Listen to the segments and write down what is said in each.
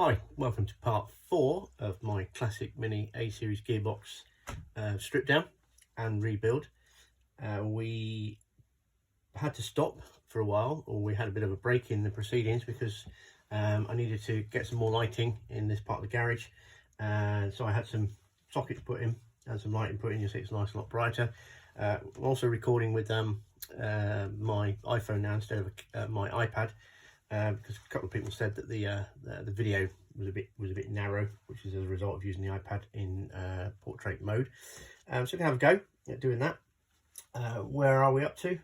Hi, welcome to part 4 of my classic mini A series gearbox strip down and rebuild. We had to stop for a while, or we had a bit of a break in the proceedings because I needed to get some more lighting in this part of the garage, and so I had some sockets put in and some lighting put in. You'll see it's nice, a lot brighter. I'm also recording with my iPhone now instead of my iPad. Because a couple of people said that the video was a bit narrow, which is as a result of using the iPad in portrait mode. So we can have a go at doing that. Where are we up to?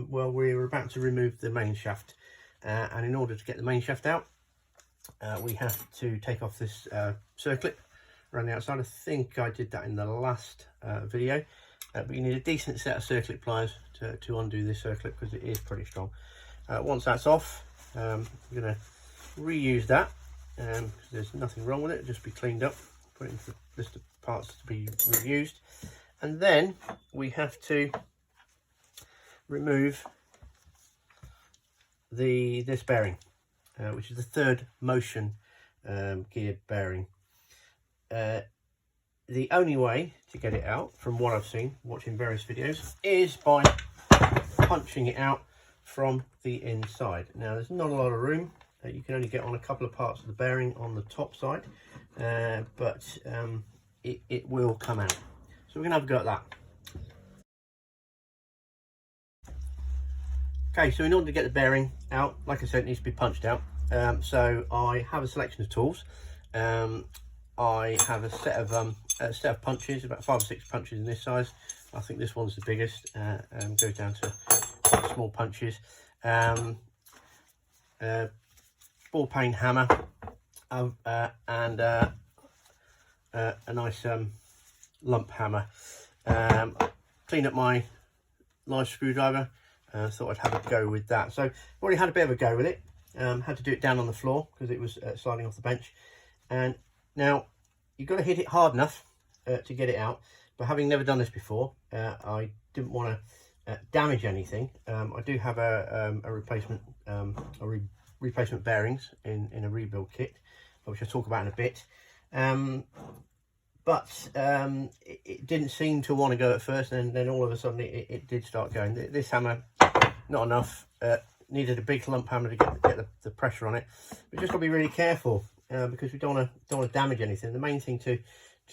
Well, we're about to remove the main shaft, and in order to get the main shaft out, we have to take off this circlip around the outside. I think I did that in the last video, but you need a decent set of circlip pliers to undo this circlip because it is pretty strong. Once that's off, I'm going to reuse that because there's nothing wrong with it. It'll just be cleaned up, put it into the list of parts to be reused, and then we have to remove this bearing, which is the third motion geared bearing. The only way to get it out, from what I've seen watching various videos, is by punching it out from the inside. Now there's not a lot of room, you can only get on a couple of parts of the bearing on the top side, but it will come out. So we're gonna have a go at that. Okay, so in order to get the bearing out, like I said, it needs to be punched out. So I have a selection of tools. I have a set of punches, about 5 or 6 punches in this size. I think this one's the biggest, and goes down to small punches. Ball peen hammer, and a nice lump hammer. Clean up my large screwdriver. Thought I'd have a go with that. So I've already had a bit of a go with it. Had to do it down on the floor because it was sliding off the bench. And now you've got to hit it hard enough to get it out. But having never done this before, I didn't want to damage anything. I do have a replacement replacement bearings in a rebuild kit, which I'll talk about in a bit. But it didn't seem to want to go at first, and then all of a sudden it did start going. This hammer, not enough. Needed a big lump hammer to get the pressure on it. But just got to be really careful because we don't want to damage anything. The main thing to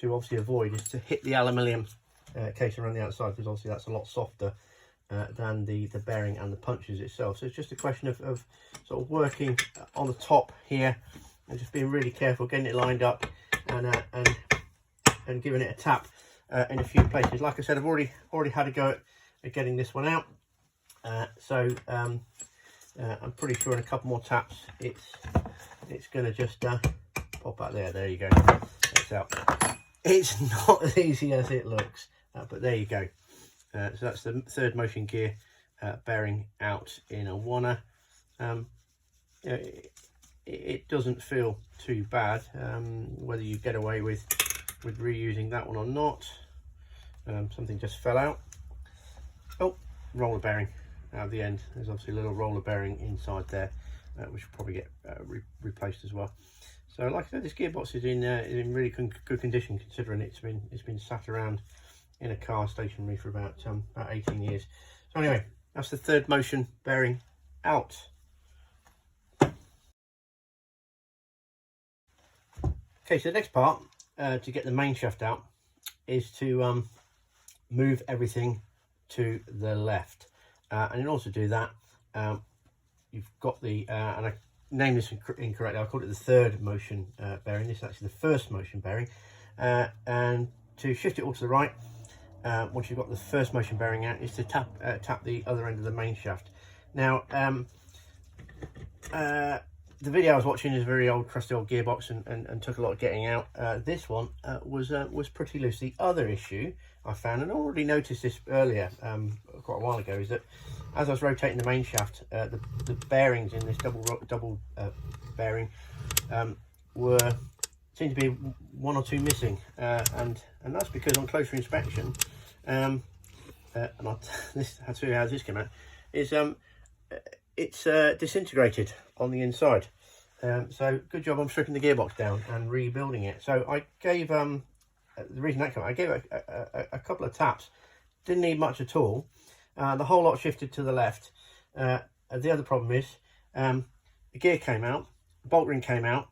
obviously avoid is to hit the aluminium case around the outside, because obviously that's a lot softer than the bearing and the punches itself. So it's just a question of sort of working on the top here and just being really careful, getting it lined up and giving it a tap in a few places. Like I said, I've already had a go at getting this one out. So I'm pretty sure in a couple more taps it's going to just pop out there. There you go. It's out. It's not as easy as it looks, but there you go. So that's the third motion gear bearing out in a wanna. It doesn't feel too bad, whether you get away with reusing that one or not. Something just fell out. Oh, roller bearing out of the end. There's obviously a little roller bearing inside there, which will probably get replaced as well. So like I said, this gearbox is in really good condition, considering it's been sat around in a car stationary for about 18 years. So anyway, that's the third motion bearing out. Okay, so the next part to get the main shaft out is to move everything to the left, and in order to do that, you've got the and I named this incorrectly. I called it the third motion bearing. This is actually the first motion bearing, and to shift it all to the right, once you've got the first motion bearing out, is to tap the other end of the main shaft. Now the video I was watching is a very old, crusty old gearbox and took a lot of getting out. This one was pretty loose. The other issue I found, and I already noticed this earlier, quite a while ago, is that as I was rotating the main shaft, the bearings in this double bearing seemed to be 1 or 2 missing, and that's because on closer inspection, and I'll show you how this came out, is it's disintegrated on the inside. So good job on stripping the gearbox down and rebuilding it. So I gave the reason that came, I gave it a couple of taps. Didn't need much at all. The whole lot shifted to the left. The other problem is the gear came out, the bolt ring came out,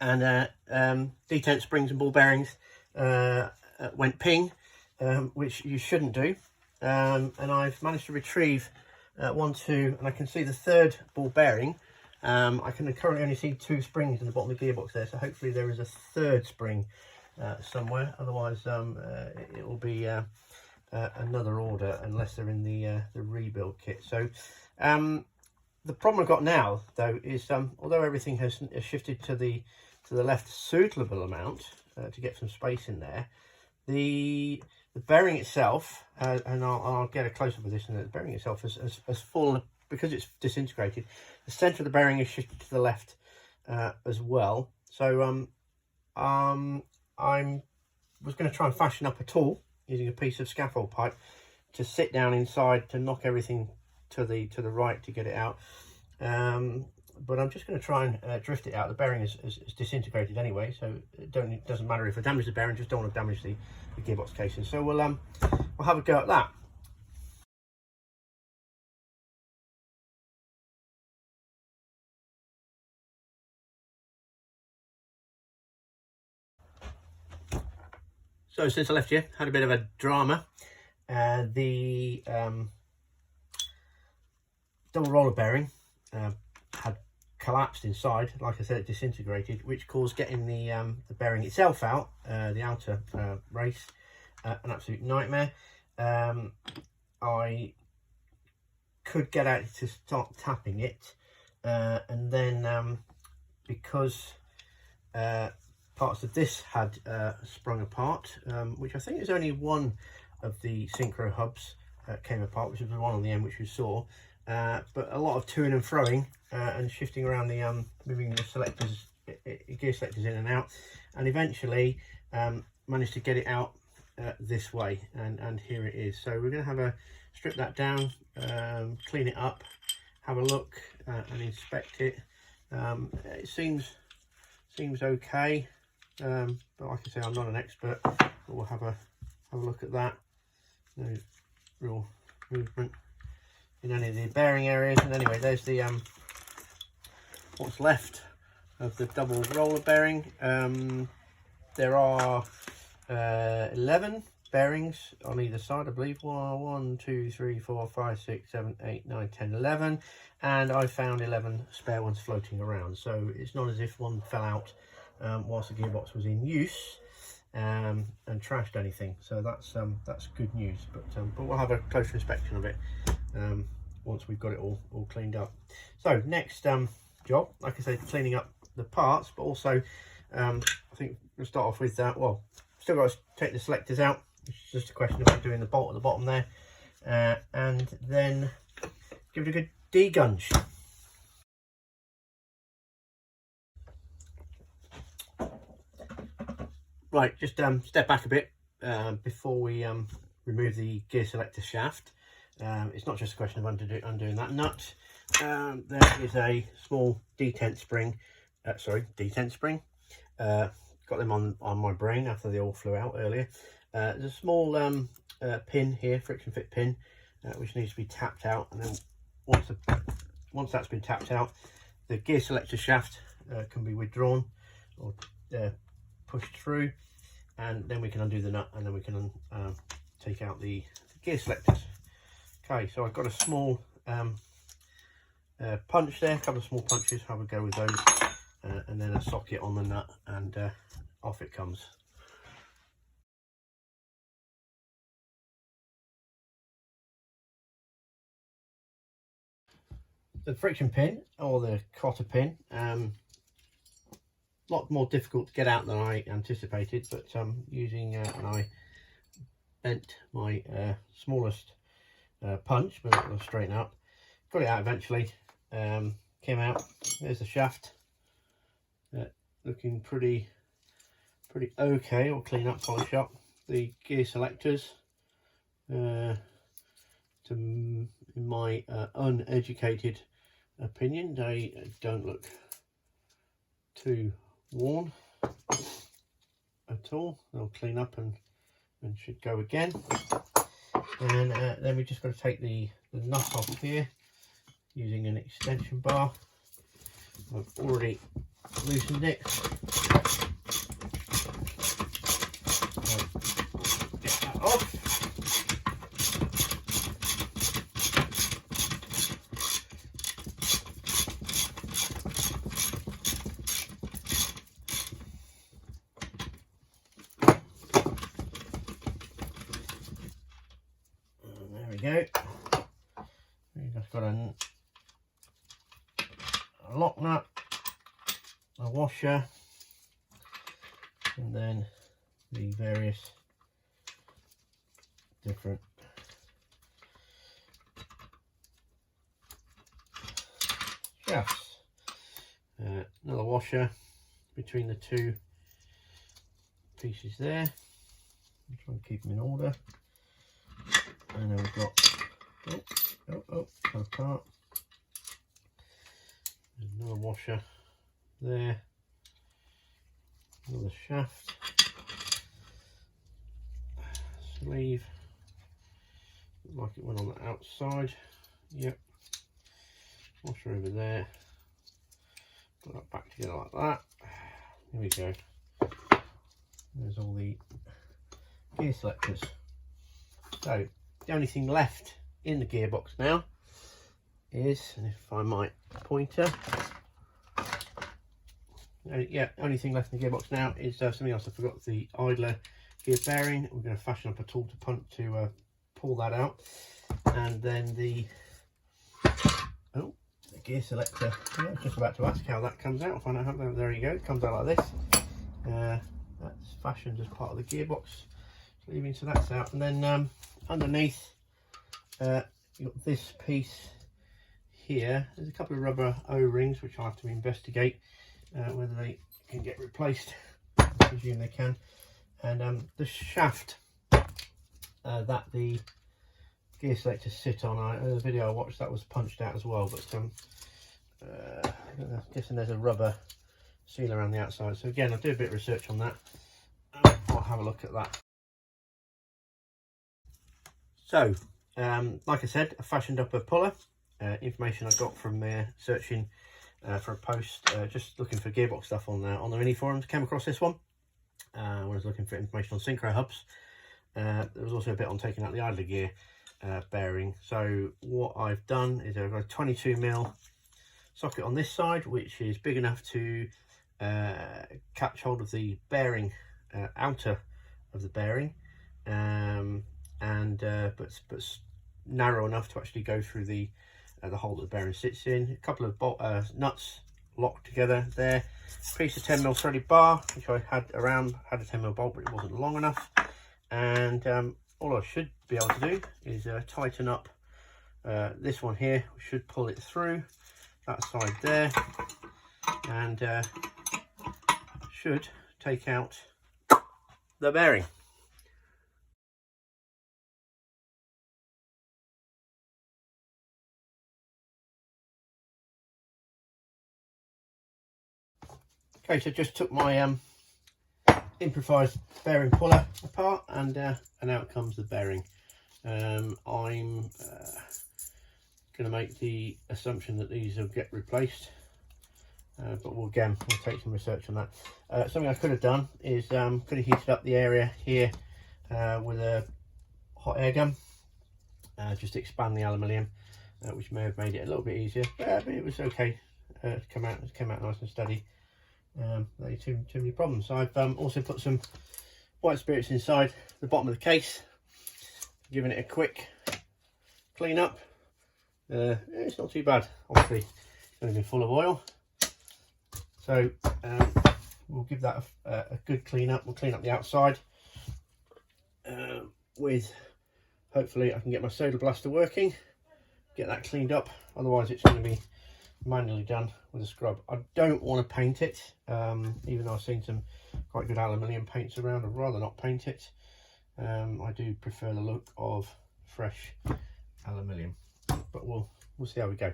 and detent springs and ball bearings went ping, which you shouldn't do. And I've managed to retrieve 1, 2, and I can see the third ball bearing. I can currently only see 2 springs in the bottom of the gearbox there, so hopefully there is a third spring somewhere. Otherwise it will be another order unless they're in the rebuild kit. So the problem I've got now though is although everything has shifted to the left suitable amount to get some space in there, the bearing itself, and I'll get a close-up of this, and the bearing itself has fallen because it's disintegrated. The centre of the bearing is shifted to the left as well. So I was going to try and fashion up a tool using a piece of scaffold pipe to sit down inside to knock everything to the right to get it out. But I'm just going to try and drift it out. The bearing is disintegrated anyway, so it doesn't matter if I damage the bearing, just don't want to damage the gearbox casing. So we'll have a go at that. So since I left you, had a bit of a drama. The double roller bearing had collapsed inside. Like I said, it disintegrated, which caused getting the bearing itself out, the outer race, an absolute nightmare. I could get out to start tapping it, and then because parts of this had sprung apart, which I think is only one of the synchro hubs came apart, which was the one on the end which we saw, but a lot of toing and froing and shifting around the moving the selectors, gear selectors in and out, and eventually managed to get it out this way, and here it is. So we're going to have a strip that down, clean it up, have a look and inspect it. It seems okay, but like I say, I'm not an expert, but we'll have a look at that. No real movement in any of the bearing areas. And anyway, there's the what's left of the double roller bearing. There are 11 bearings on either side, I believe. 1, 2, 3, 4, 5, 6, 7, 8, 9, 10, 11, and I found 11 spare ones floating around. So it's not as if one fell out whilst the gearbox was in use and trashed anything. So that's good news. But we'll have a closer inspection of it once we've got it all cleaned up. So next job, like I said, cleaning up the parts, but also I think we'll start off with that. Well, still got to take the selectors out. It's just a question of doing the bolt at the bottom there, and then give it a good degunge. Right, just step back a bit before we remove the gear selector shaft. It's not just a question of undoing that nut. There is a small detent spring. Detent spring. Got them on my brain after they all flew out earlier. There's a small pin here, friction fit pin, which needs to be tapped out, and then once that's been tapped out, the gear selector shaft can be withdrawn or pushed through, and then we can undo the nut, and then we can take out the gear selectors. Okay, so I've got a small punch there, a couple of small punches. Have a go with those, and then a socket on the nut, and off it comes. The friction pin, or the cotter pin, a lot more difficult to get out than I anticipated, but using and I bent my smallest punch, but it will straighten up. Got it out eventually. Came out. There's the shaft, looking pretty okay, or clean up, polish up. The gear selectors, in my uneducated opinion, they don't look too worn at all. They'll clean up and should go again. And then we just got to take the nut off here using an extension bar. I've already loosened it. So, get that off. There we go. We've just got a lock nut, a washer, and then the various different shafts. Another washer between the two pieces there. I'm trying to keep them in order. And then we've got come apart. Another washer there. Another shaft. Sleeve. Looked like it went on the outside. Yep. Washer over there. Put that back together like that. Here we go. There's all the gear selectors. So the only thing left in the gearbox now is, and if I find my pointer, yeah, only thing left in the gearbox now is something else I forgot, the idler gear bearing. We're going to fashion up a tool to pull that out, and then the gear selector. Yeah, I was just about to ask how that comes out. I'll find out how. There you go, it comes out like this. That's fashioned as part of the gearbox sleeving, so that's out. And then underneath you've got this piece here. There's a couple of rubber O-rings which I'll have to investigate whether they can get replaced. I presume they can. And the shaft that the gear selectors sit on, the video I watched, that was punched out as well, but I'm guessing there's a rubber seal around the outside. So again, I'll do a bit of research on that. I'll have a look at that. So like I said, I fashioned up a puller. Information I got from searching for a post, just looking for gearbox stuff on the mini forums. Came across this one when I was looking for information on synchro hubs. There was also a bit on taking out the idler gear bearing. So what I've done is I've got a 22mm socket on this side, which is big enough to catch hold of the bearing, outer of the bearing, but narrow enough to actually go through the hole that the bearing sits in. A couple of nuts locked together there. Piece of 10mm threaded bar, which I had around, had a 10mm bolt, but it wasn't long enough. And all I should be able to do is tighten up this one here. We should pull it through that side there, and should take out the bearing. Okay, so just took my improvised bearing puller apart, and out comes the bearing. I'm going to make the assumption that these will get replaced, but we'll take some research on that. Something I could have done is could have heated up the area here with a hot air gun, just to expand the aluminium, which may have made it a little bit easier, but it was okay. It came out nice and steady. Too many problems. So I've also put some white spirits inside the bottom of the case, giving it a quick clean up. It's not too bad. Obviously it's going to be full of oil, so we'll give that a good clean up. We'll clean up the outside with, hopefully I can get my soda blaster working, get that cleaned up. Otherwise it's going to be manually done with a scrub. I don't want to paint it, even though I've seen some quite good aluminium paints around. I'd rather not paint it. I do prefer the look of fresh aluminium, but we'll see how we go.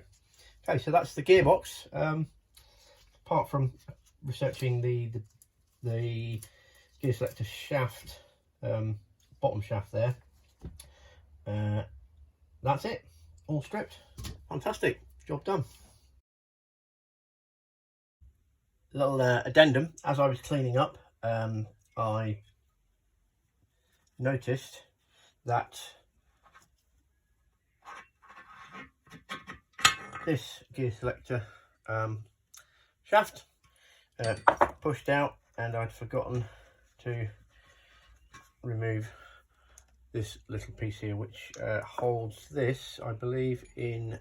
Okay, so that's the gearbox. Apart from researching the gear selector shaft, bottom shaft there. That's it, all stripped. Fantastic, job done. Little addendum, as I was cleaning up, I noticed that this gear selector shaft pushed out, and I'd forgotten to remove this little piece here, which holds this, I believe, in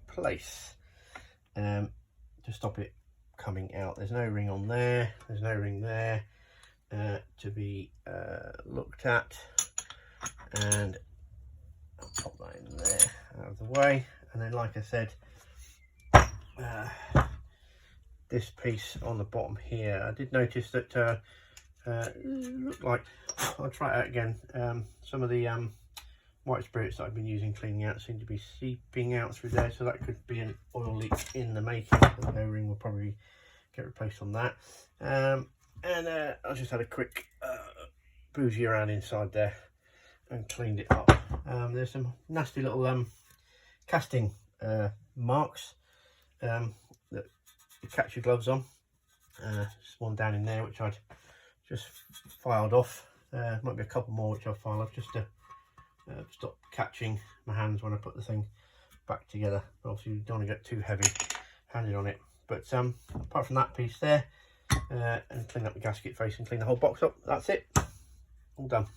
place to stop it coming out. There's no ring on there, there's no ring there to be looked at, and I'll pop that in there out of the way. And then, like I said, this piece on the bottom here, I did notice that looked like, I'll try it out again, some of the white spirits that I've been using cleaning out seem to be seeping out through there, so that could be an oil leak in the making. The O-ring will probably get replaced on that. And I just had a quick bougie around inside there and cleaned it up. There's some nasty little casting marks that you catch your gloves on. There's one down in there which I'd just filed off. Might be a couple more which I'll file off just to stop catching my hands when I put the thing back together. But obviously you don't want to get too heavy handed on it. But apart from that piece there, and clean up the gasket face and clean the whole box up, that's it, all done.